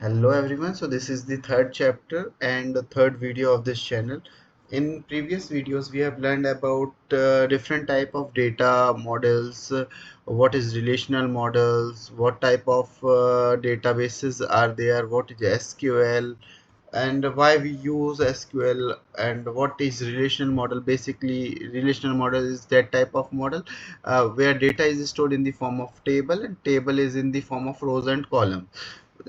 Hello everyone, so this is the third chapter and the third video of this channel. In previous videos we have learned about different type of data models, what is relational models, what type of databases are there, what is SQL, and why we use SQL, and what is relational model. Basically relational model is that type of model where data is stored in the form of table and table is in the form of rows and columns.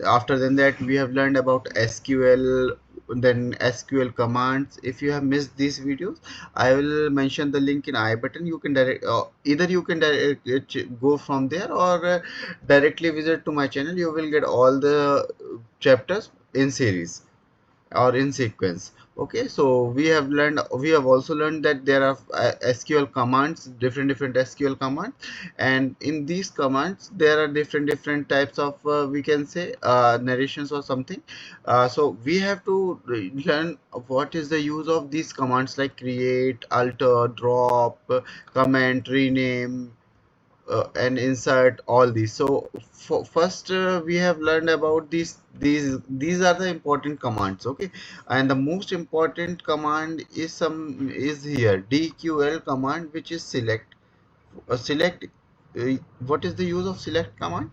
After than that we have learned about SQL, then SQL commands. If you have missed these videos, I will mention the link in I button. You can either you can go from there, or directly visit to my channel. You will get all the chapters in series or in sequence. Okay, so we have also learned that there are SQL commands, different SQL commands, and in these commands there are different types of we can say narrations or something. So we have to learn what is the use of these commands like create, alter, drop, comment, rename, and insert, all these. So first we have learned about these are the important commands. Okay, and the most important command is here DQL command, which is select. Select, what is the use of select command?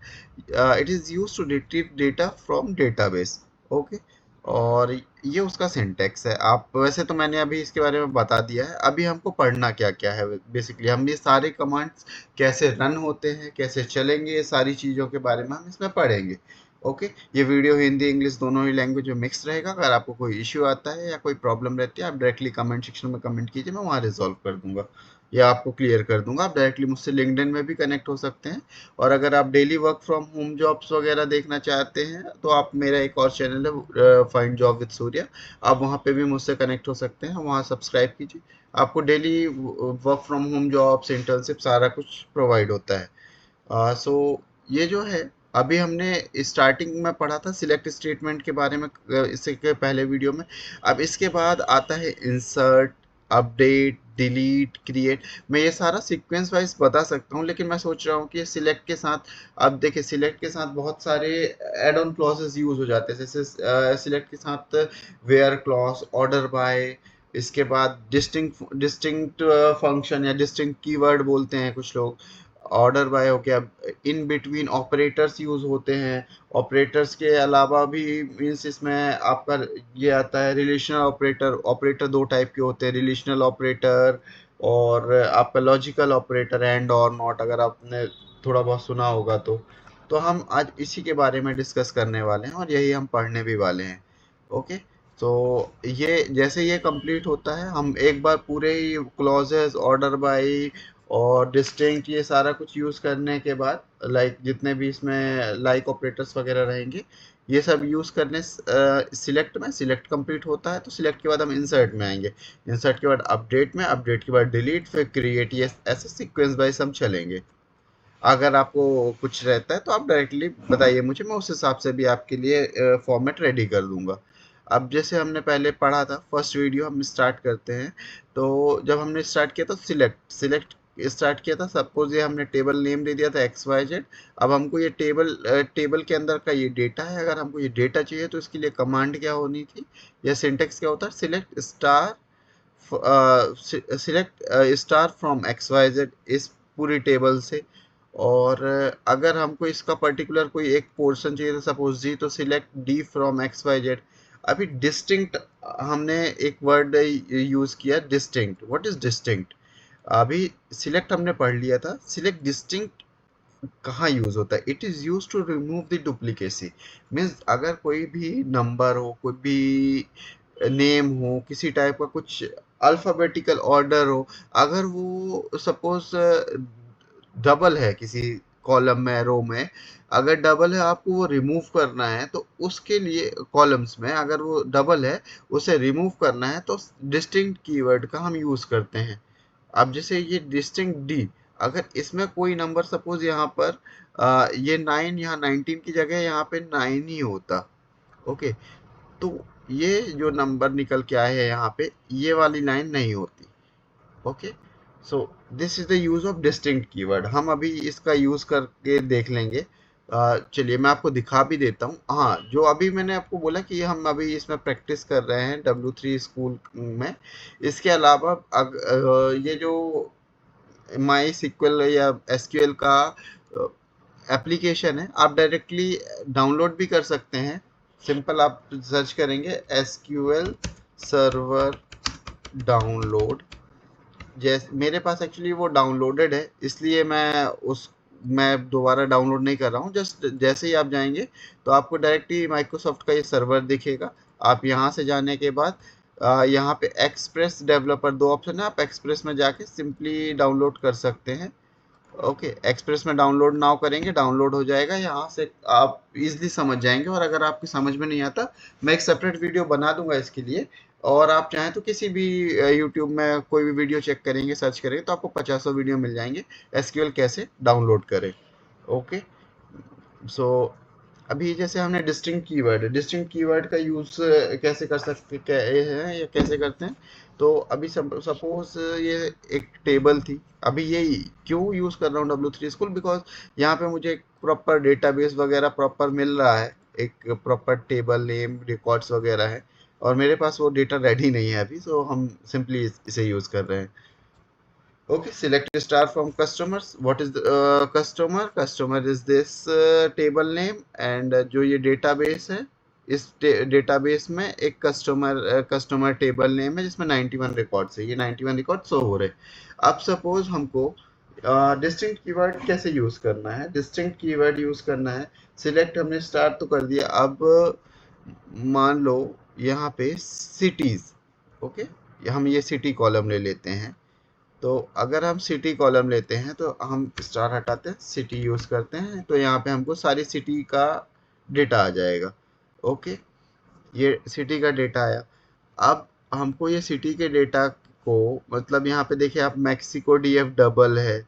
It is used to retrieve data from database. Okay, और ये उसका syntax है। आप वैसे तो मैंने अभी इसके बारे में बता दिया है, अभी हमको पढ़ना क्या क्या है। बेसिकली हम ये सारे कमांड्स कैसे रन होते हैं, कैसे चलेंगे, ये सारी चीज़ों के बारे में हम इसमें पढ़ेंगे। ओके, ये वीडियो हिंदी इंग्लिश दोनों ही लैंग्वेज में मिक्स रहेगा। अगर आपको कोई इश्यू आता है या कोई प्रॉब्लम रहती है, आप डायरेक्टली कमेंट सेक्शन में कमेंट कीजिए, मैं वहाँ रिजॉल्व कर दूंगा या आपको क्लियर कर दूंगा। आप डायरेक्टली मुझसे लिंक्डइन में भी कनेक्ट हो सकते हैं, और अगर आप daily work from home jobs वगैरह देखना चाहते हैं तो आप, मेरा एक और चैनल है फाइंड जॉब विद सूर्या, आप वहाँ पे भी मुझसे कनेक्ट हो सकते हैं, वहाँ सब्सक्राइब कीजिए। आपको daily work from home jobs, internship, सारा कुछ प्रोवाइड होता है। सो ये जो है, अभी हमने स्टार्टिंग में पढ़ा था सिलेक्ट स्टेटमेंट के बारे में, इससे के पहले वीडियो में। अब इसके बाद आता है इंसर्ट, अपडेट, डिलीट, क्रिएट। मैं ये सारा सीक्वेंस वाइज बता सकता हूँ, लेकिन मैं सोच रहा हूँ कि सिलेक्ट के साथ, अब देखिए सिलेक्ट के साथ बहुत सारे एड ऑन क्लॉजेस यूज हो जाते हैं। जैसे सिलेक्ट के साथ वेयर क्लॉज, ऑर्डर बाय, इसके बाद डिस्टिंक्ट फंक्शन या डिस्टिंक्ट कीवर्ड बोलते हैं कुछ लोग, ऑर्डर बाय हो गया। इन बिटवीन ऑपरेटर्स यूज होते हैं। ऑपरेटर्स के अलावा भी मीन्स इसमें आपका ये आता है रिलेशनल ऑपरेटर। ऑपरेटर दो टाइप के होते हैं, रिलेशनल ऑपरेटर और आपका लॉजिकल ऑपरेटर, एंड और नॉट, अगर आपने थोड़ा बहुत सुना होगा तो हम आज इसी के बारे में डिस्कस करने वाले हैं और यही हम पढ़ने भी वाले हैं। ओके, तो ये जैसे ये कंप्लीट होता है, हम एक बार पूरे ही क्लॉजेस, ऑर्डर बाय और डिस्टिंक्ट, ये सारा कुछ यूज़ करने के बाद, लाइक जितने भी इसमें लाइक ऑपरेटर्स वगैरह रहेंगे, ये सब यूज़ करने सिलेक्ट में, सिलेक्ट कंप्लीट होता है तो सिलेक्ट के बाद हम इंसर्ट में आएंगे। इंसर्ट के बाद अपडेट में, अपडेट के बाद डिलीट, फिर क्रिएट, ये ऐसे सीक्वेंस वाइज हम चलेंगे। अगर आपको कुछ रहता है तो आप डायरेक्टली बताइए मुझे, मैं उस हिसाब से भी आपके लिए फॉर्मेट रेडी कर दूंगा। अब जैसे हमने पहले पढ़ा था, फर्स्ट वीडियो हम स्टार्ट करते हैं। तो जब हमने स्टार्ट किया था सिलेक्ट सिलेक्ट स्टार्ट किया था, सपोज ये हमने टेबल नेम दे दिया था XYZ। अब हमको ये टेबल के अंदर का ये डेटा है। अगर हमको ये डेटा चाहिए तो इसके लिए कमांड क्या होनी थी, या सिंटेक्स क्या होता है, सिलेक्ट स्टार फ्रॉम XYZ, इस पूरी टेबल से। और अगर हमको इसका पर्टिकुलर कोई एक पोर्शन चाहिए था, सपोज जी, तो सिलेक्ट D फ्रॉम XYZ। अभी डिस्टिंक्ट, हमने एक वर्ड यूज किया, डिस्टिंक्ट। What is distinct? अभी सिलेक्ट हमने पढ़ लिया था, सिलेक्ट डिस्टिंक्ट कहाँ यूज होता है? It is use to remove the duplicacy. Means अगर कोई भी नंबर हो, कोई भी नेम हो, किसी टाइप का कुछ अल्फाबेटिकल ऑर्डर हो, अगर वो सपोज डबल है किसी कॉलम में, रो में, अगर डबल है, आपको वो रिमूव करना है, तो उसके लिए कॉलम्स में अगर वो डबल है, उसे रिमूव करना है तो डिस्टिंक्ट कीवर्ड का हम यूज करते हैं। अब जैसे ये डिस्टिंक्ट डी, अगर इसमें कोई नंबर सपोज यहाँ पर ये 9, यहाँ 19 की जगह यहाँ पे 9 ही होता। ओके, तो ये जो नंबर निकल के आए हैं यहाँ पे, ये वाली लाइन नहीं होती। Okay, so this is the use of distinct keyword. हम अभी इसका यूज करके देख लेंगे। चलिए मैं आपको दिखा भी देता हूँ। हाँ, जो अभी मैंने आपको बोला कि हम अभी इसमें प्रैक्टिस कर रहे हैं W3 स्कूल में। इसके अलावा ये जो माई सिक्वल या एसक्यूएल का एप्लीकेशन है, आप डायरेक्टली डाउनलोड भी कर सकते हैं। सिंपल आप सर्च करेंगे एसक्यूएल सर्वर डाउनलोड। जैसे मेरे पास एक्चुअली वो डाउनलोडेड है, इसलिए मैं दोबारा डाउनलोड नहीं कर रहा हूँ। जस्ट जैसे ही आप जाएंगे तो आपको डायरेक्टली माइक्रोसॉफ्ट का ये सर्वर दिखेगा। आप यहाँ से जाने के बाद यहाँ पे एक्सप्रेस डेवलपर दो ऑप्शन है, आप एक्सप्रेस में जाके सिंपली डाउनलोड कर सकते हैं। ओके, एक्सप्रेस में डाउनलोड नाउ करेंगे, डाउनलोड हो जाएगा। यहाँ से आप इजीली समझ जाएंगे। और अगर आपकी समझ में नहीं आता, मैं एक सेपरेट वीडियो बना दूंगा इसके लिए। और आप चाहें तो किसी भी यूट्यूब में कोई भी वीडियो चेक करेंगे, सर्च करेंगे, तो आपको 50 वीडियो मिल जाएंगे एसक्यूएल कैसे डाउनलोड करें। ओके, सो अभी जैसे हमने डिस्टिंक्ट कीवर्ड का यूज कैसे कर सकते हैं या कैसे करते हैं। तो अभी सपोज ये एक टेबल थी। अभी ये क्यों यूज कर रहा हूँ W3 स्कूल, बिकॉज यहाँ पे मुझे एक प्रॉपर डेटाबेस वगैरह प्रॉपर मिल रहा है, एक प्रॉपर टेबल नेम रिकॉर्ड्स वगैरह है। और मेरे पास वो डेटा रेडी नहीं है अभी, सो हम सिंपली इसे यूज कर रहे हैं। Okay, select star from customers. What is the customer? Customer is this table name and जो ये database है, इस डेटाबेस में एक कस्टमर टेबल नेम है जिसमें 91 रिकॉर्ड्स है। ये 91 रिकॉर्ड शो हो रहे। अब सपोज हमको डिस्टिंक्ट कीवर्ड कैसे यूज करना है, डिस्टिंक्ट कीवर्ड यूज करना है। सिलेक्ट हमने स्टार तो कर दिया। अब मान लो यहाँ पे सिटीज। ओके, हम ये सिटी कॉलम ले लेते हैं। तो अगर हम सिटी कॉलम लेते हैं तो हम स्टार हटाते हैं, सिटी यूज करते हैं, तो यहाँ पे हमको सारी सिटी का डेटा आ जाएगा। ओके, ये सिटी का डेटा आया। अब हमको ये सिटी के डेटा को, मतलब यहाँ पे देखिए आप, मैक्सिको डीएफ डबल है।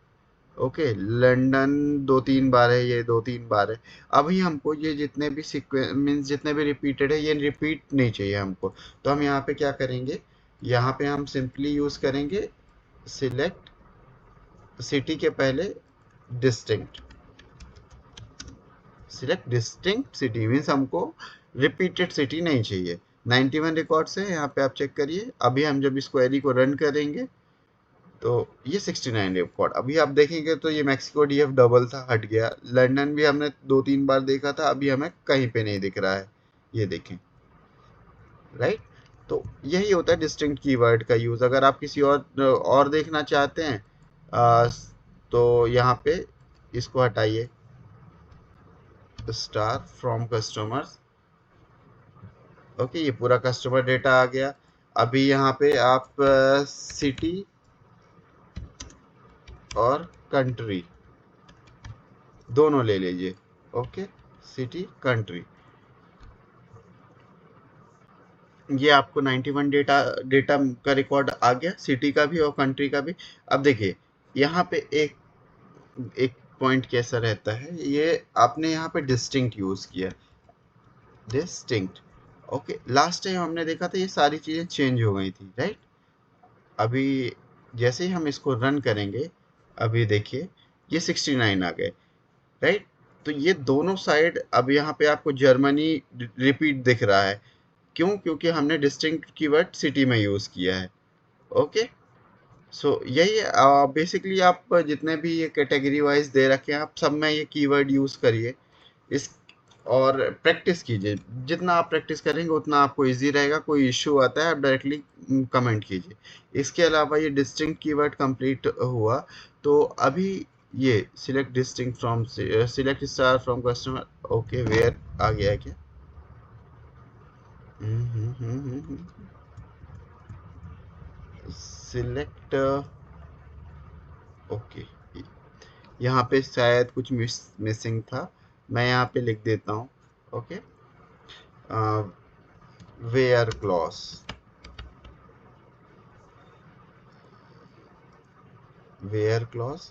ओके, लंदन 2-3 बार है, ये 2-3 बार है। अभी हमको ये जितने भी सीक्वेंस मीन्स जितने भी रिपीटेड है, ये रिपीट नहीं चाहिए हमको। तो हम यहाँ पे क्या करेंगे, यहाँ पे हम सिंपली यूज करेंगे सिलेक्ट सिटी के पहले distinct. Select distinct city means हमको रिपीटेड सिटी नहीं चाहिए। 91 रिकॉर्ड्स है यहाँ पे, आप चेक करिए। अभी हम जब इस क्वेरी को रन करेंगे तो ये 69 रिकॉर्ड। अभी आप देखेंगे तो ये मैक्सिको डीएफ डबल था, हट गया। लंदन भी हमने 2-3 बार देखा था, अभी हमें कहीं पे नहीं दिख रहा है। ये देखें, राइट। तो यही होता है डिस्टिंक्ट कीवर्ड का यूज। अगर आप किसी और देखना चाहते हैं तो यहाँ पे इसको हटाइए, स्टार फ्रॉम कस्टमर्स। ओके, ये पूरा कस्टमर डेटा आ गया। अभी यहाँ पे आप सिटी और कंट्री दोनों ले लीजिए। ओके, सिटी कंट्री, ये आपको 91 डेटा डेटा का रिकॉर्ड आ गया, सिटी का भी और कंट्री का भी। अब देखिए यहाँ पे एक एक पॉइंट कैसा रहता है, ये आपने यहाँ पे डिस्टिंक्ट यूज किया, डिस्टिंक्ट। ओके, लास्ट टाइम हमने देखा था ये सारी चीजें चेंज हो गई थी, राइट। अभी जैसे ही हम इसको रन करेंगे, अभी देखिए ये 69 आ गए, राइट। तो ये दोनों साइड, अब यहाँ पे आपको जर्मनी रिपीट दिख रहा है। क्यों? क्योंकि हमने डिस्टिंक्ट कीवर्ड सिटी में यूज किया है। ओके, सो यही बेसिकली आप जितने भी ये कैटेगरी वाइज दे रखे हैं, आप सब में ये कीवर्ड यूज करिए इस, और प्रैक्टिस कीजिए। जितना आप प्रैक्टिस करेंगे उतना आपको इजी रहेगा। कोई इश्यू आता है आप डायरेक्टली कमेंट कीजिए। इसके अलावा ये डिस्टिंक्ट कीवर्ड कंप्लीट हुआ। तो अभी ये select distinct from, select star from customer. Okay, where आ गया क्या? सिलेक्ट, ओके, यहाँ पे शायद कुछ मिसिंग था, मैं यहाँ पे लिख देता हूँ। Okay, where clause, where clause,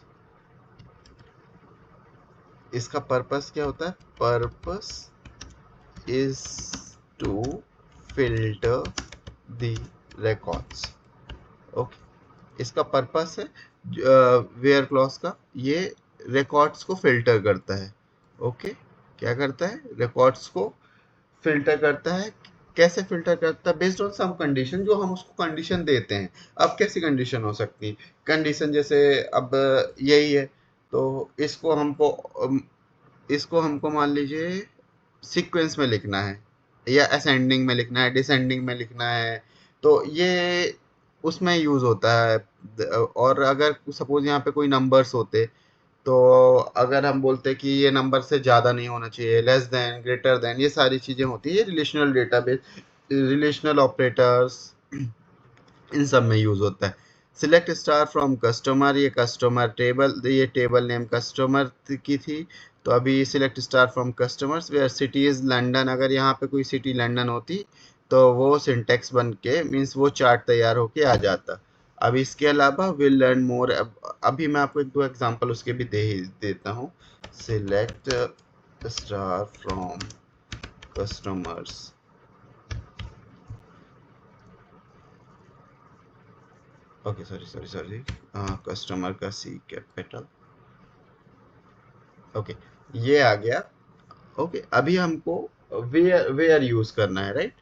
इसका पर्पस क्या होता है? Purpose is to filter the records. Okay, इसका पर्पस है वेयर क्लॉज का, ये रिकॉर्ड्स को फिल्टर करता है। ओके, क्या करता है, रिकॉर्ड्स को फिल्टर करता है। कैसे फिल्टर करता है, बेस्ड ऑन सम कंडीशन, जो हम उसको कंडीशन देते हैं। अब कैसी कंडीशन हो सकती है, कंडीशन जैसे अब यही है, तो इसको हमको मान लीजिए सीक्वेंस में लिखना है, या असेंडिंग में लिखना है, डिसेंडिंग में लिखना है, तो ये उसमें यूज होता है। और अगर सपोज यहाँ पे कोई नंबर्स होते, तो अगर हम बोलते कि ये नंबर से ज़्यादा नहीं होना चाहिए, लेस देन, ग्रेटर देन, ये सारी चीज़ें होती है, ये रिलेशनल डेटाबेस, रिलेशनल ऑपरेटर्स, इन सब में यूज़ होता है। सिलेक्ट स्टार फ्रॉम कस्टमर, ये कस्टमर टेबल, ये टेबल नेम कस्टमर की थी, तो अभी select star from customers where city is London, अगर यहाँ पे कोई सिटी लंदन होती तो वो सिंटेक्स बन के मीन्स वो चार्ट तैयार होके आ जाता। अब इसके अलावा विल लर्न मोर, अभी मैं आपको एक दो एग्जांपल उसके भी दे ही देता हूँ। Select star from customers, okay sorry sorry sorry, customer का सी कैपिटल, ओके, ये आ गया। ओके, अभी हमको वेयर वेयर यूज करना है, राइट।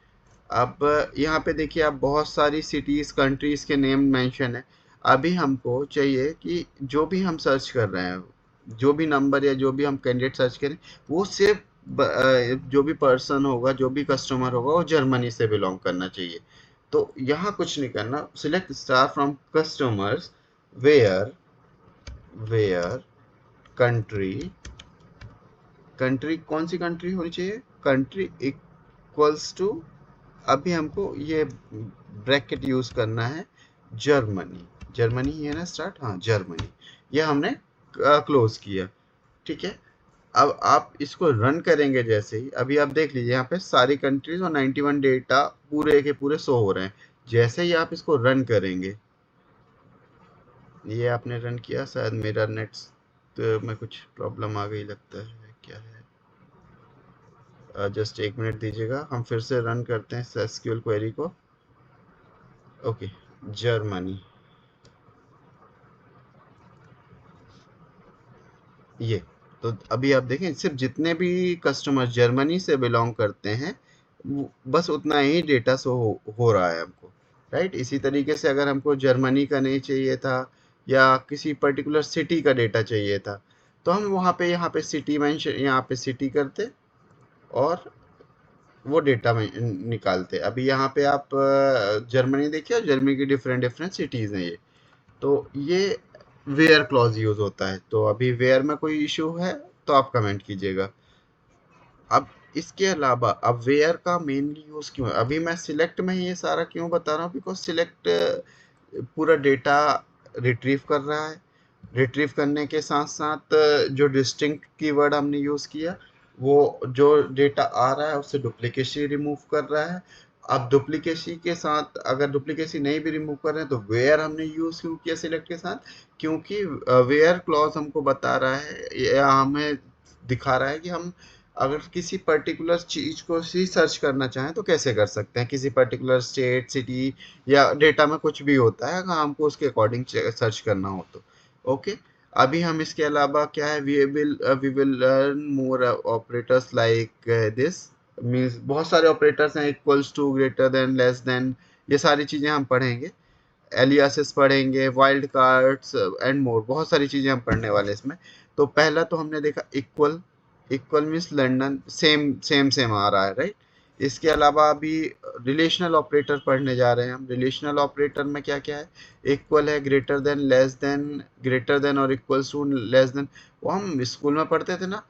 अब यहाँ पे देखिए, आप बहुत सारी सिटीज कंट्रीज के नेम मेंशन है। अभी हमको चाहिए कि जो भी हम सर्च कर रहे हैं, जो भी नंबर या जो भी हम कैंडिडेट सर्च करें, वो सिर्फ जो भी पर्सन होगा, जो भी कस्टमर होगा, वो जर्मनी से बिलोंग करना चाहिए। तो यहाँ कुछ नहीं करना, select star from customers where where country, country कौन सी कंट्री होनी चाहिए, कंट्री इक्वल्स टू, अभी हमको ये ब्रैकेट यूज करना है, जर्मनी, जर्मनी ही है ना स्टार्ट, हाँ जर्मनी, ये हमने क्लोज किया। ठीक है, अब आप इसको रन करेंगे जैसे ही, अभी आप देख लीजिए यहाँ पे सारी कंट्रीज और 91 डेटा पूरे के पूरे शो हो रहे हैं। जैसे ही आप इसको रन करेंगे, ये आपने रन किया, शायद मेरा नेट में कुछ प्रॉब्लम आ गई लगता है, क्या है, जस्ट एक मिनट दीजिएगा, हम फिर से रन करते हैं एसक्यूएल क्वेरी को। ओके, जर्मनी, ये, तो अभी आप देखें सिर्फ जितने भी कस्टमर जर्मनी से बिलोंग करते हैं, बस उतना ही डेटा शो हो रहा है हमको, राइट। इसी तरीके से अगर हमको जर्मनी का नहीं चाहिए था, या किसी पर्टिकुलर सिटी का डेटा चाहिए था, तो हम वहाँ पे यहाँ पे सिटी मेंशन, यहाँ पे सिटी करते और वो डेटा में निकालते। अभी यहाँ पे आप जर्मनी देखिए, जर्मनी की डिफरेंट डिफरेंट सिटीज़ हैं ये, तो ये वेयर क्लॉज यूज होता है। तो अभी वेयर में कोई इशू है तो आप कमेंट कीजिएगा। अब इसके अलावा अब वेयर का मेनली यूज क्यों है, अभी मैं सिलेक्ट में ये सारा क्यों बता रहा हूँ, बिकॉज सिलेक्ट पूरा डेटा रिट्रीव कर रहा है। रिट्रीव करने के साथ साथ जो डिस्टिंक्ट कीवर्ड हमने यूज किया, वो जो डेटा आ रहा है उससे डुप्लीकेसी रिमूव कर रहा है। अब डुप्लीकेसी के साथ, अगर डुप्लीकेसी नहीं भी रिमूव कर रहे हैं, तो वेयर हमने यूज क्यों किया सिलेक्ट के साथ, क्योंकि वेयर क्लॉज हमको बता रहा है या हमें दिखा रहा है कि हम अगर किसी पर्टिकुलर चीज को ही सर्च करना चाहें तो कैसे कर सकते हैं, किसी पर्टिकुलर स्टेट, सिटी, या डेटा में कुछ भी होता है, अगर हमको उसके अकॉर्डिंग सर्च करना हो तो। ओके, अभी हम इसके अलावा क्या है, we will learn more operators like this, means बहुत सारे ऑपरेटर्स हैं, equals to, greater than, less than, ये सारी चीज़ें हम पढ़ेंगे। एलियासेस पढ़ेंगे, वाइल्ड कार्ड्स एंड मोर, बहुत सारी चीज़ें हम पढ़ने वाले हैं इसमें। तो पहला तो हमने देखा equal, equal means London, same same same आ रहा है, राइट। इसके अलावा अभी रिलेशनल ऑपरेटर पढ़ने जा रहे हैं हम। रिलेशनल ऑपरेटर में क्या क्या है, इक्वल है, greater than, less then, greater than और इक्वल्स टू, लेस देन, वो हम स्कूल में पढ़ते थे ना,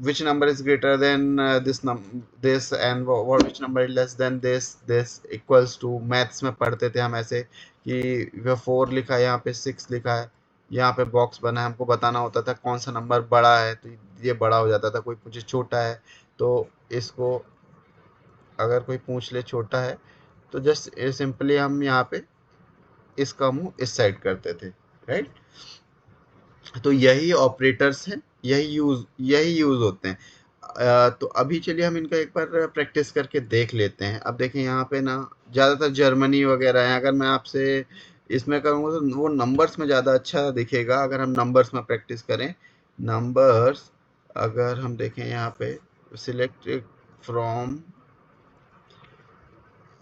which number is greater than this and what which number is less than this equals to, maths में पढ़ते थे हम ऐसे कि वह 4 लिखा है, यहाँ पे 6 लिखा है, यहाँ पे बॉक्स बना है, हमको बताना होता था कौन सा नंबर बड़ा है, तो ये बड़ा हो जाता था। कोई पूछे छोटा है, तो इसको अगर कोई पूछ ले छोटा है, तो जस्ट सिंपली हम यहाँ पे इसका मुंह इस साइड करते थे, राइट। तो यही ऑपरेटर्स हैं, यही यूज होते हैं। तो अभी चलिए हम इनका एक बार प्रैक्टिस करके देख लेते हैं। अब देखें यहाँ पे ना ज़्यादातर जर्मनी वगैरह है, अगर मैं आपसे इसमें करूँगा तो वो नंबर्स में ज़्यादा अच्छा दिखेगा अगर हम नंबर्स में प्रैक्टिस करें। नंबर्स अगर हम देखें यहाँ पे सिलेक्ट फ्रॉम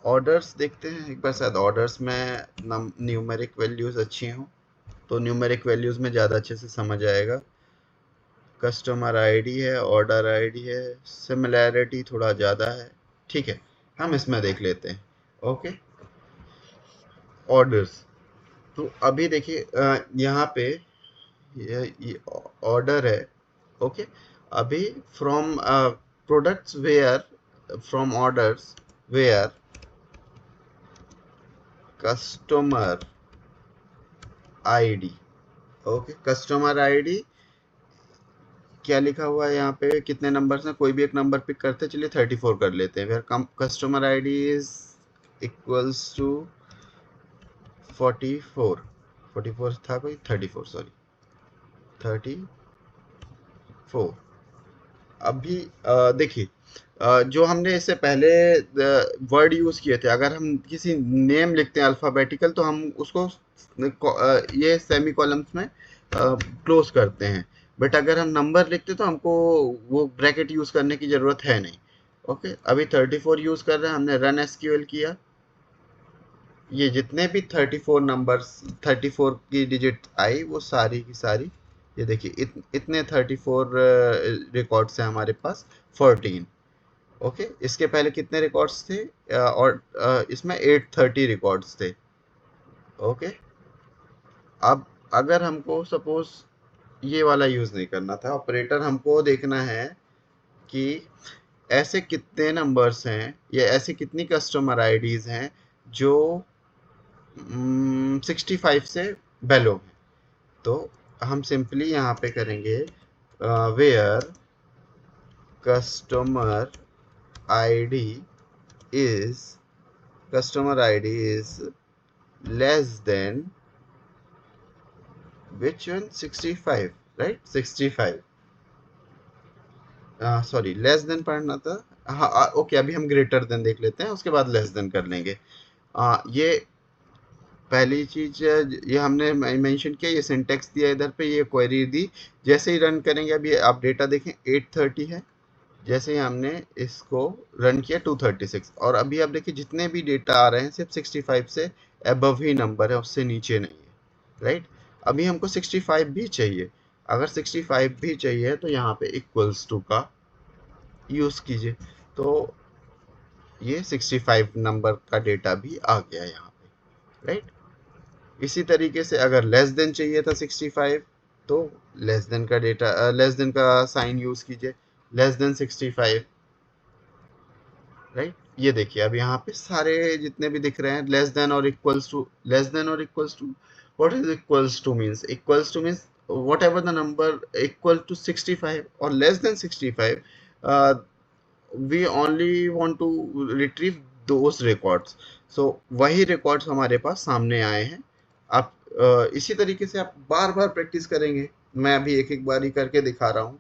ऑर्डर्स देखते हैं एक बार, शायद ऑर्डर्स में न्यूमेरिक वैल्यूज अच्छी हों तो न्यूमेरिक वैल्यूज में ज़्यादा अच्छे से समझ आएगा। कस्टमर आईडी है, ऑर्डर आईडी है, सिमिलैरिटी थोड़ा ज़्यादा है, ठीक है, हम इसमें देख लेते हैं। ओके, ऑर्डर्स, तो अभी देखिए यहाँ पे ये ऑर्डर है। ओके, अभी from products where, from orders where customer ID. Okay, customer ID क्या लिखा हुआ है यहाँ पे, कितने नंबर्स हैं, कोई भी एक नंबर पिक करते हैं, चलिए 34 कर लेते हैं। फिर customer ID is equals to 44, 44 था कोई, 34 सॉरी, 34। अभी देखिए जो हमने इससे पहले वर्ड यूज किए थे, अगर हम किसी नेम लिखते हैं अल्फाबेटिकल तो हम उसको ये सेमी कॉलम्स में क्लोज करते हैं, बट अगर हम नंबर लिखते तो हमको वो ब्रैकेट यूज करने की जरूरत है नहीं। ओके, अभी 34 यूज कर रहे हैं, हमने रन एसक्यूएल किया, ये जितने भी 34 नंबर्स, 34 की डिजिट आई वो सारी की सारी, ये देखिए इतने 34 रिकॉर्ड्स हैं हमारे पास, 14। ओके, इसके पहले कितने रिकॉर्ड्स थे, और इसमें 830 रिकॉर्ड्स थे। ओके, अब अगर हमको सपोज ये वाला यूज नहीं करना था ऑपरेटर, हमको देखना है कि ऐसे कितने नंबर्स हैं या ऐसे कितनी कस्टमर आईडीज हैं जो 65 से बेलो है। तो हम सिंपली यहाँ पे करेंगे where customer ID is, customer ID is less than which one, 65, right, 65, sorry less than पढ़ना था। हाँ ओके, अभी हम ग्रेटर देन देख लेते हैं, उसके बाद लेस देन कर लेंगे। ये पहली चीज, ये हमने मेंशन किया, ये सिंटेक्स दिया इधर पे, ये क्वेरी दी, जैसे ही रन करेंगे, अभी आप डेटा देखें 830 है, जैसे ही हमने इसको रन किया 236, और अभी आप देखिए जितने भी डेटा आ रहे हैं सिर्फ 65 से अबव ही नंबर है, उससे नीचे नहीं है, राइट। अभी हमको 65 भी चाहिए, अगर 65 भी चाहिए तो यहाँ पे इक्वल्स टू का यूज कीजिए, तो ये 65 नंबर का डेटा भी आ गया यहाँ पे, राइट। इसी तरीके से अगर लेस देन चाहिए था 65, तो लेस देन का डेटा, लेस देन का साइन यूज कीजिए, लेस देन 65, राइट। ये देखिए अब यहाँ पे सारे जितने भी दिख रहे हैं लेस देन और इक्वल्स टू, लेस देन और equals to, what is equals to means, equals to means whatever the number equal to 65 और less than 65, we only want to retrieve those records. So वही records हमारे पास सामने आए हैं। आप इसी तरीके से आप बार बार प्रैक्टिस करेंगे, मैं अभी एक एक बारी करके दिखा रहा हूँ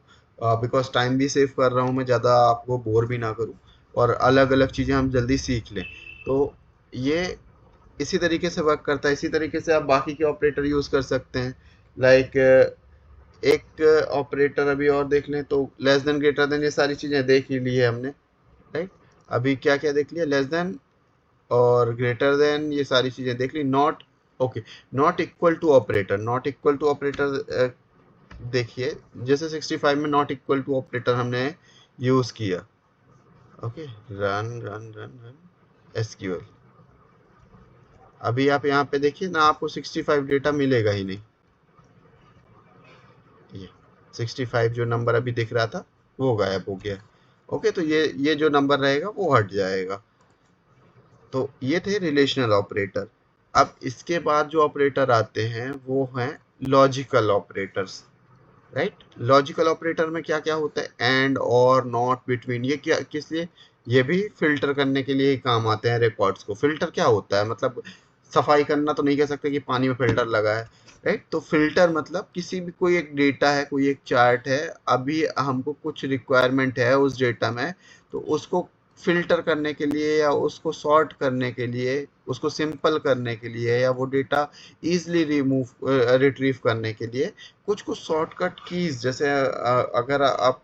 बिकॉज टाइम भी सेव कर रहा हूँ मैं, ज़्यादा आपको बोर भी ना करूँ और अलग अलग चीज़ें हम जल्दी सीख लें। तो ये इसी तरीके से वर्क करता है। इसी तरीके से आप बाकी के ऑपरेटर यूज़ कर सकते हैं, लाइक एक ऑपरेटर अभी और देख लें, तो लेस देन ग्रेटर देन ये सारी चीज़ें देख ही ली है हमने, राइट। अभी क्या क्या देख लिया, लेस देन और ग्रेटर देन, ये सारी चीज़ें देख ली। Not, okay, not equal to operator, not equal to operator देखिए, जैसे 65 में नॉट इक्वल टू ऑपरेटर हमने यूज़ किया। Okay, run run run run SQL, अभी आप यहाँ पे देखिए ना, आपको 65 डेटा मिलेगा ही नहीं, ये 65 जो नंबर अभी दिख रहा था वो गायब हो गया। ओके, तो ये जो नंबर रहेगा वो हट जाएगा। तो ये थे रिलेशनल ऑपरेटर। अब इसके बाद जो ऑपरेटर आते हैं वो हैं logical operators, right. Logical operator में क्या क्या होता है, एंड, और, नॉट, बिटवीन, ये क्या किस लिए, ये भी फिल्टर करने के लिए ही काम आते हैं रिकॉर्ड्स को। फिल्टर क्या होता है, मतलब सफाई करना तो नहीं कह सकते कि पानी में फिल्टर लगा है, राइट। तो फिल्टर मतलब किसी भी, कोई एक डेटा है, कोई एक चार्ट है, अभी हमको कुछ रिक्वायरमेंट है उस डेटा में, तो उसको फिल्टर करने के लिए या उसको सॉर्ट करने के लिए, उसको सिंपल करने के लिए, या वो डेटा इजीली रिट्रीव करने के लिए कुछ कुछ शॉर्टकट कीज, जैसे अगर आप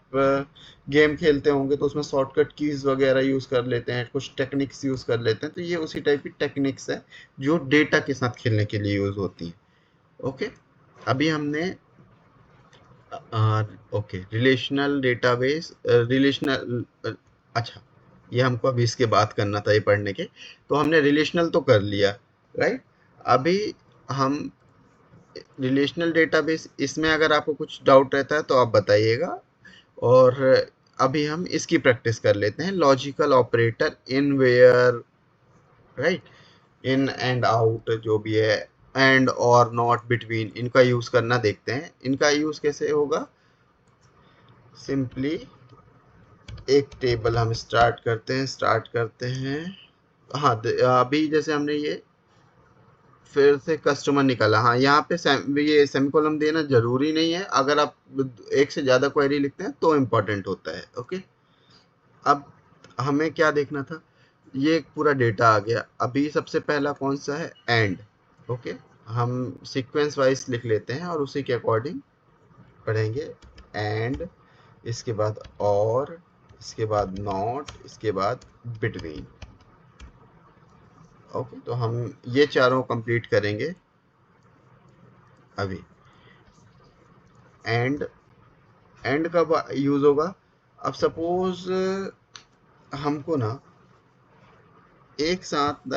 गेम खेलते होंगे तो उसमें शॉर्टकट कीज वगैरह यूज कर लेते हैं, कुछ टेक्निक्स यूज कर लेते हैं, तो ये उसी टाइप की टेक्निक्स है जो डेटा के साथ खेलने के लिए यूज होती हैं। ओके, अभी हमने ओके रिलेशनल डेटाबेस, रिलेशनल, अच्छा ये हमको अभी इसके बात करना था ये पढ़ने के, तो हमने रिलेशनल तो कर लिया, राइट। अभी हम रिलेशनल डेटाबेस, इसमें अगर आपको कुछ डाउट रहता है तो आप बताइएगा। और अभी हम इसकी प्रैक्टिस कर लेते हैं, logical operator in where, right, in and out जो भी है, एंड और नॉट, बिटवीन, इनका यूज करना देखते हैं। इनका यूज कैसे होगा, सिंपली एक टेबल हम स्टार्ट करते हैं। हाँ, अभी जैसे हमने ये फिर से कस्टमर निकाला, हाँ यहाँ पे ये सेमीकोलन देना जरूरी नहीं है, अगर आप एक से ज्यादा क्वेरी लिखते हैं तो इम्पोर्टेंट होता है। ओके, अब हमें क्या देखना था, ये एक पूरा डेटा आ गया। अभी सबसे पहला कौन सा है, एंड। ओके, हम सीक्वेंस वाइज लिख लेते हैं और उसी के अकॉर्डिंग पढ़ेंगे। एंड, इसके बाद और, इसके बाद नॉट, इसके बाद बिटवीन। ओके, तो हम ये चारों कंप्लीट करेंगे अभी। एंड, एंड कब यूज होगा, अब सपोज हमको ना एक साथ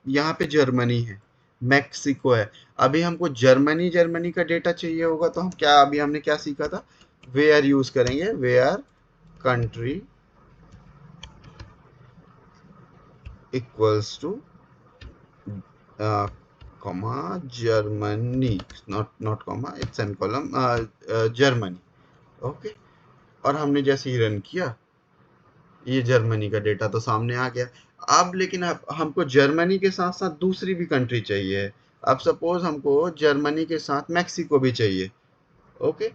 यहाँ पे जर्मनी है, मैक्सिको है, अभी हमको जर्मनी जर्मनी का डेटा चाहिए होगा, तो हम क्या, अभी हमने क्या सीखा था, वेयर यूज करेंगे, where country equals to comma Germany, not comma, it's semicolon, Germany. Okay, और हमने जैसे ही रन किया, ये जर्मनी का डेटा तो सामने आ गया। अब लेकिन अब हमको जर्मनी के साथ साथ दूसरी भी कंट्री चाहिए। अब सपोज हमको जर्मनी के साथ मैक्सिको भी चाहिए। ओके,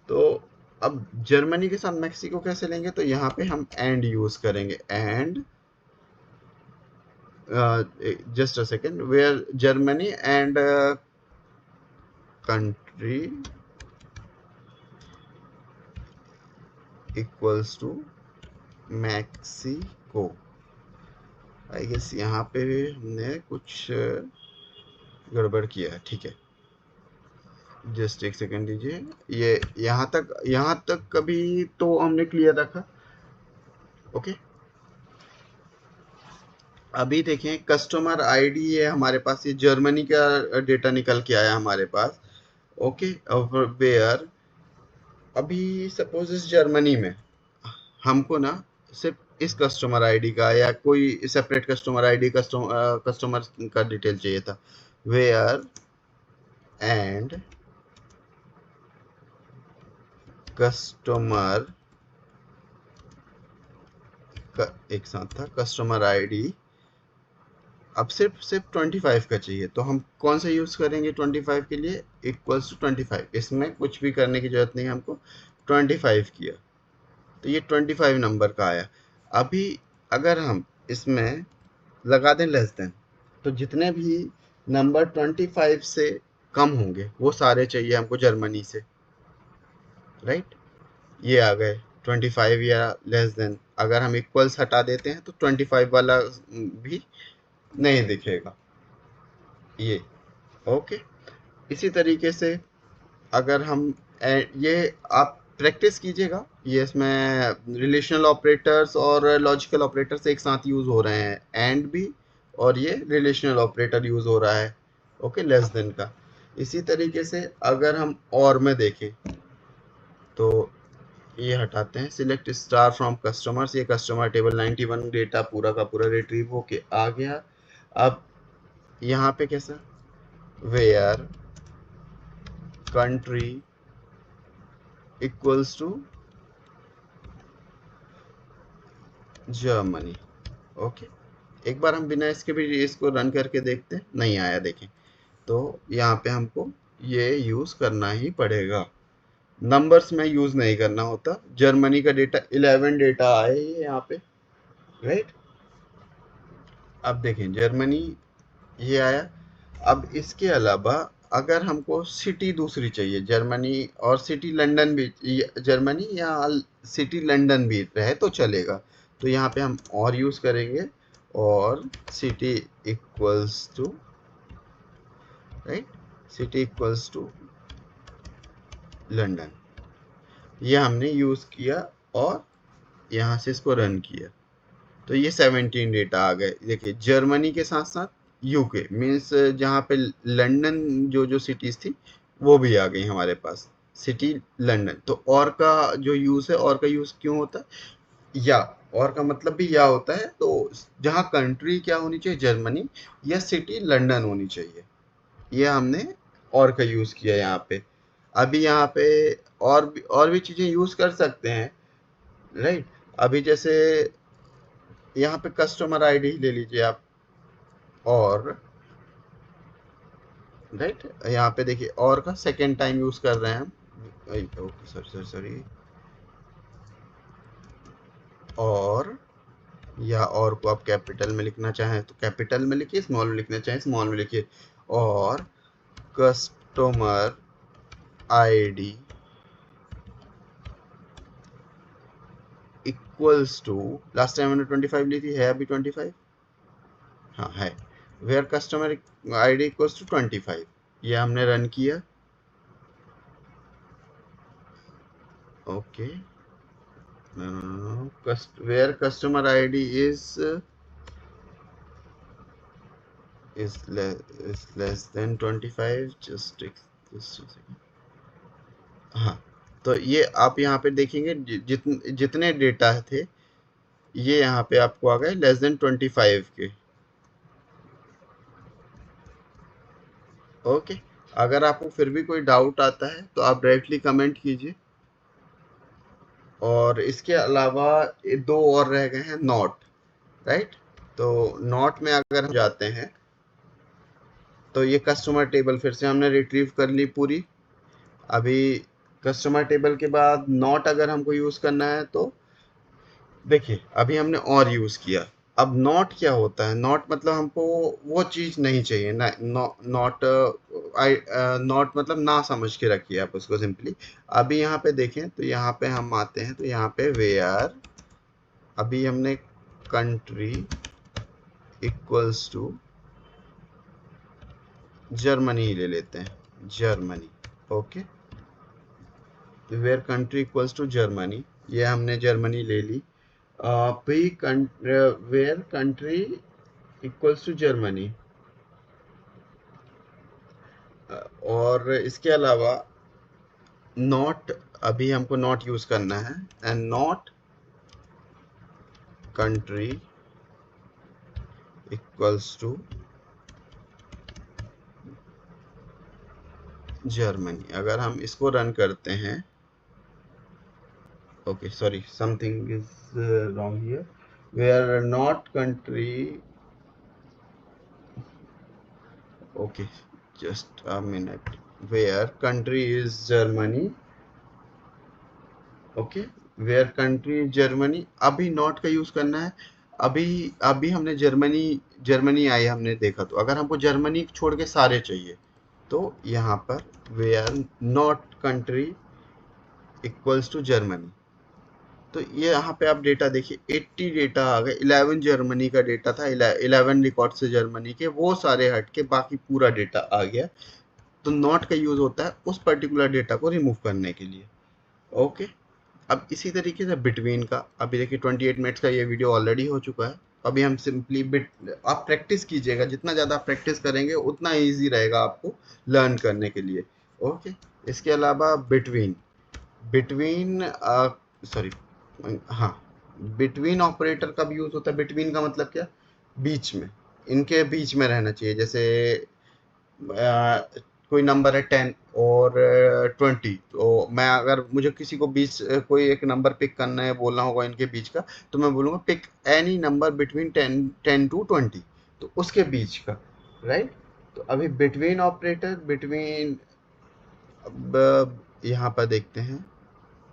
तो अब जर्मनी के साथ मैक्सिको कैसे लेंगे, तो यहाँ पे हम एंड यूज करेंगे। And, just a second, where Germany and country equals to Mexico. I guess यहाँ पे हमने कुछ गड़बड़ किया है, ठीक है, जस्ट एक सेकेंड दीजिए। ये यहाँ तक कभी तो हमने क्लियर रखा। ओके, अभी देखें कस्टमर आईडी है हमारे पास, ये जर्मनी का डेटा निकल के आया हमारे पास। ओके, और वेयर, अभी सपोज इस जर्मनी में हमको ना सिर्फ इस कस्टमर आईडी का या कोई सेपरेट कस्टमर आईडी, कस्टमर का डिटेल चाहिए था। वेयर एंड कस्टमर एक साथ था, कस्टमर आईडी, अब सिर्फ 25 का चाहिए, तो हम कौन सा यूज करेंगे 25 के लिए, इक्वल्स टू 25, इसमें कुछ भी करने की जरूरत नहीं, हमको 25 किया तो ये 25 नंबर का आया। अभी अगर हम इसमें लगा दें लेस देन, तो जितने भी नंबर 25 से कम होंगे वो सारे चाहिए हमको जर्मनी से, राइट। ये आ गए 25 या लेस देन, अगर हम इक्वल्स हटा देते हैं तो 25 वाला भी नहीं दिखेगा ये। ओके, इसी तरीके से अगर हम ये आप प्रैक्टिस कीजिएगा, ये इसमें रिलेशनल ऑपरेटर्स और लॉजिकल ऑपरेटर्स एक साथ यूज हो रहे हैं, एंड भी, और ये रिलेशनल ऑपरेटर यूज हो रहा है। ओके, लेस देन का। इसी तरीके से अगर हम और में देखें तो ये हटाते हैं, सिलेक्ट स्टार फ्रॉम कस्टमर्स, ये कस्टमर टेबल 91 डेटा पूरा का पूरा रिट्रीव होके आ गया। अब यहाँ पे कैसा, where country equals to Germany. Okay, एक बार हम बिना इसके भी इसको रन करके देखते हैं, नहीं आया देखें, तो यहाँ पे हमको ये यूज करना ही पड़ेगा, नंबर्स में यूज नहीं करना होता। जर्मनी का डेटा 11 डेटा आए यहाँ पे, राइट। अब देखें जर्मनी ये आया। अब इसके अलावा अगर हमको सिटी दूसरी चाहिए, जर्मनी और सिटी लंदन भी, जर्मनी या सिटी लंदन भी रहे तो चलेगा। तो यहाँ पे हम और यूज करेंगे, और city equals to, right, city equals to London, ये हमने यूज किया और यहाँ से इसको रन किया। तो ये 17 डेटा आ गए। देखिए जर्मनी के साथ साथ यूके मीन्स जहाँ पे लंदन, जो जो सिटीज थी वो भी आ गई हमारे पास, सिटी लंदन। तो और का जो यूज है, और का यूज क्यों होता है, या और का मतलब भी या होता है। तो जहाँ कंट्री क्या होनी चाहिए, जर्मनी, या सिटी लंदन होनी चाहिए। ये हमने और का यूज किया यहाँ पे। अभी यहाँ पे और भी चीजें यूज कर सकते हैं, राइट। अभी जैसे यहाँ पे कस्टमर आईडी ले लीजिए आप, और राइट यहाँ पे देखिए और का सेकेंड टाइम यूज कर रहे हैं हम। ओके सॉरी सॉरी सॉरी, और या और को आप कैपिटल में लिखना चाहें तो कैपिटल में लिखिए, स्मॉल में लिखना चाहें स्मॉल में लिखिए। और customer ID equals to, last time हमने 25 ली थी, है अभी 25, हाँ है, where customer ID equals to 25, ये हमने रन किया। ओके, where customer ID is less than 25, just a second। हाँ, तो ये आप यहाँ पे देखेंगे जितने डेटा थे ये यहाँ पे आपको आ गए लेस देन 25 के। ओके, अगर आपको फिर भी कोई डाउट आता है तो आप डायरेक्टली कमेंट कीजिए। और इसके अलावा ये दो और रह गए हैं, नॉट, राइट। तो नॉट में अगर हम जाते हैं तो ये कस्टमर टेबल फिर से हमने रिट्रीव कर ली पूरी। अभी कस्टमर टेबल के बाद नॉट अगर हमको यूज करना है तो देखिए अभी हमने और यूज किया। अब नॉट क्या होता है, नॉट मतलब हमको वो चीज नहीं चाहिए ना, नॉट आई, नॉट मतलब ना समझ के रखिए आप उसको सिंपली। अभी यहाँ पे देखें तो यहाँ पे हम आते हैं तो यहाँ पे वेयर, अभी हमने कंट्री इक्वल्स टू जर्मनी ले लेते हैं, Germany. Okay, where country equals to Germany, ये हमने जर्मनी ले ली। Where country equals to Germany, और इसके अलावा नॉट, अभी हमको नॉट यूज करना है, and not country equals to Germany. अगर हम इसको रन करते हैं, okay sorry something is wrong here, where not country, okay, just a minute, where country is Germany, okay, where country is Germany, अभी not का use करना है। अभी अभी हमने जर्मनी, जर्मनी आई हमने देखा, तो अगर हमको जर्मनी छोड़ के सारे चाहिए तो यहाँ पर where not country equals to Germany. तो ये यहाँ पे आप डेटा देखिए 80 डेटा आ गए, 11 जर्मनी का डेटा था, 11 रिकॉर्ड से जर्मनी के, वो सारे हट के बाकी पूरा डेटा आ गया। तो नॉट का यूज होता है उस पर्टिकुलर डेटा को रिमूव करने के लिए। ओके, अब इसी तरीके से बिटवीन का, अभी देखिए 28 मिनट्स का ये वीडियो ऑलरेडी हो चुका है। अभी हम सिंपली आप प्रैक्टिस कीजिएगा, जितना ज़्यादा प्रैक्टिस करेंगे उतना इजी रहेगा आपको लर्न करने के लिए। ओके, इसके अलावा बिटवीन, बिटवीन सॉरी, हाँ, बिटवीन ऑपरेटर कब यूज होता है, बिटवीन का मतलब क्या, बीच में, इनके बीच में रहना चाहिए। जैसे कोई नंबर है 10 और 20, तो मैं अगर मुझे किसी को बीच कोई एक नंबर पिक करना है, बोलना होगा इनके बीच का, तो मैं बोलूँगा pick any number between 10 to 20, तो उसके बीच का, राइट। तो अभी बिटवीन ऑपरेटर, बिटवीन, अब यहाँ पर देखते हैं,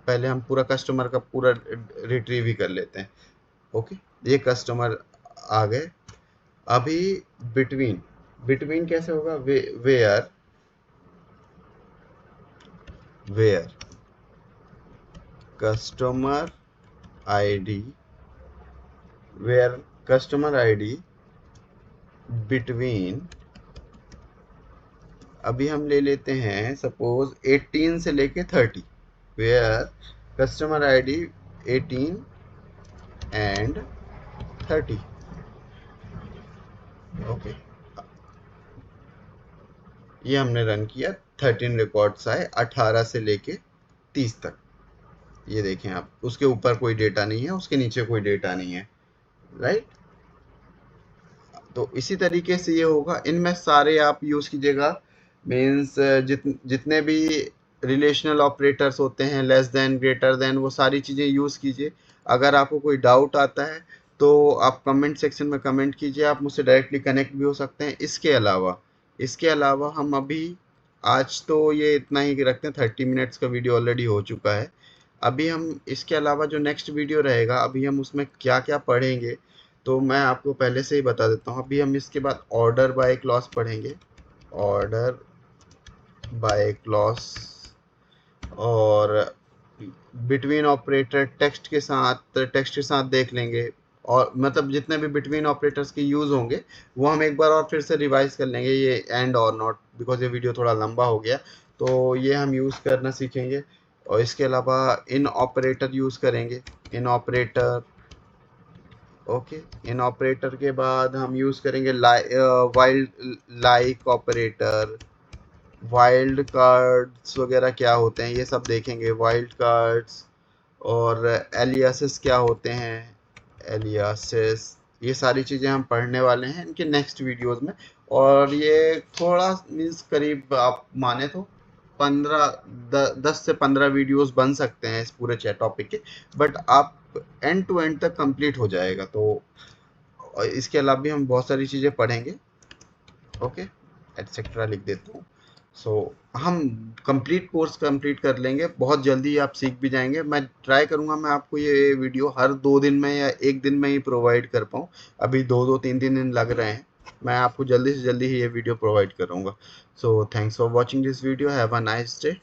पहले हम पूरा कस्टमर का पूरा रिट्रीव ही कर लेते हैं। ओके, ये कस्टमर आ गए। अभी बिटवीन, बिटवीन कैसे होगा, where where customer ID, where customer ID between, अभी हम ले लेते हैं सपोज 18 से लेके 30, where customer ID 18 and 30। Okay, ये हमने रन किया, 13 रिकॉर्ड्स आए 18 से लेके 30 तक। ये देखें आप, उसके ऊपर कोई डेटा नहीं है, उसके नीचे कोई डेटा नहीं है, राइट। तो इसी तरीके से ये होगा, इनमें सारे आप यूज कीजिएगा, मीन्स जितने भी रिलेशनल ऑपरेटर्स होते हैं, लेस देन, ग्रेटर देन, वो सारी चीज़ें यूज़ कीजिए। अगर आपको कोई डाउट आता है तो आप कमेंट सेक्शन में कमेंट कीजिए, आप मुझसे डायरेक्टली कनेक्ट भी हो सकते हैं। इसके अलावा हम अभी, आज तो ये इतना ही रखते हैं, 30 मिनट्स का वीडियो ऑलरेडी हो चुका है। अभी हम इसके अलावा जो नेक्स्ट वीडियो रहेगा, अभी हम उसमें क्या क्या पढ़ेंगे तो मैं आपको पहले से ही बता देता हूँ। अभी हम इसके बाद ऑर्डर बाय क्लॉज पढ़ेंगे, ऑर्डर बाय क्लॉज, और बिटवीन ऑपरेटर टेक्स्ट के साथ देख लेंगे, और मतलब जितने भी बिटवीन ऑपरेटर्स के यूज़ होंगे वो हम एक बार और फिर से रिवाइज कर लेंगे, ये एंड और नॉट, बिकॉज ये वीडियो थोड़ा लंबा हो गया, तो ये हम यूज़ करना सीखेंगे। और इसके अलावा इन ऑपरेटर यूज़ करेंगे, इन ऑपरेटर। ओके, इन ऑपरेटर के बाद हम यूज़ करेंगे wild, like operator, wild cards वगैरह क्या होते हैं ये सब देखेंगे, वाइल्ड कार्ड्स, और एलियासेस क्या होते हैं, एलियासेस, ये सारी चीज़ें हम पढ़ने वाले हैं इनके नेक्स्ट वीडियोस में। और ये थोड़ा मीन्स करीब आप माने तो 10 से 15 वीडियोस बन सकते हैं इस पूरे चैट टॉपिक के, बट आप एंड टू एंड तक कंप्लीट हो जाएगा। तो और इसके अलावा भी हम बहुत सारी चीज़ें पढ़ेंगे। ओके, एटसेट्रा लिख देता हूँ। सो हम कंप्लीट कोर्स कंप्लीट कर लेंगे, बहुत जल्दी आप सीख भी जाएंगे। मैं ट्राई करूंगा मैं आपको ये वीडियो हर 2 दिन में या एक दिन में ही प्रोवाइड कर पाऊँ। अभी 2-2 3 दिन लग रहे हैं, मैं आपको जल्दी से जल्दी ही ये वीडियो प्रोवाइड करूंगा। So thanks for watching this video, have a nice day.